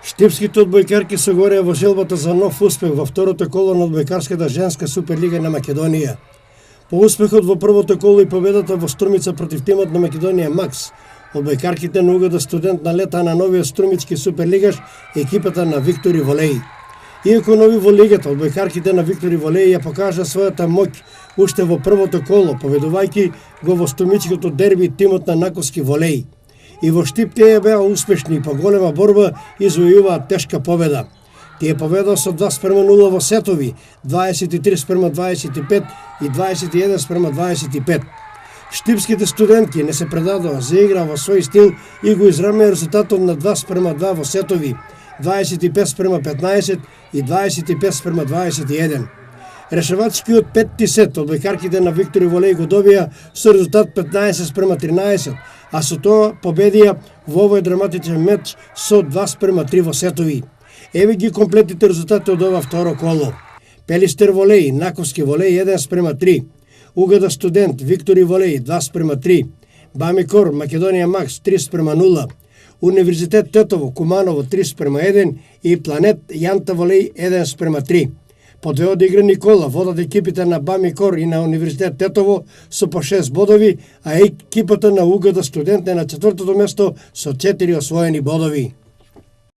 Штипските одбојкарки се гореа во желбата за нов успех во второто коло на одбојкарската женска суперлига на Македонија. По успехот во првото коло и победата во Струмица против тимот на Македонија Макс, одбојкарките на Угода Студент налетаа на новиот струмички суперлигаш екипата на Виктори Волеј. Иако нови во лигата, одбојкарките на Виктори Волеј ја покажа својата моќ уште во првото коло, победувајќи го во струмичкото дерби тимот на Наковски Волеј. И во Штип тие беа успешни и по голема борба извојуваат тешка победа. Тие победаа со 2:0 во сетови, 23:25 и 21:25. Штипските студентки не се предадоа, заиграа во свој стил и го израмеа резултатот на 2:2 во сетови, 25:15 и 25:21. Решавачкиот петти сет одбојкарките на Виктори Волеј го добија со резултат 15:13, а со тоа победија во овој драматичен меч со 2:3 во сетови. Еве ги комплетните резултати од ова второ коло. Пелистер Волеј, Наковски Волеј 1:3, Угода Студент, Виктори Волеј 2:3, Бамикор, Македонија Макс 3:0, Универзитет Тетово, Куманово 3:1 и Планет Јанта Волеј 1:3. По две одиграни кола водат екипите на Бамикор и на Универзитет Тетово со по 6 бодови, а екипата на Угода Студент е на четвртото место со 4 освоени бодови.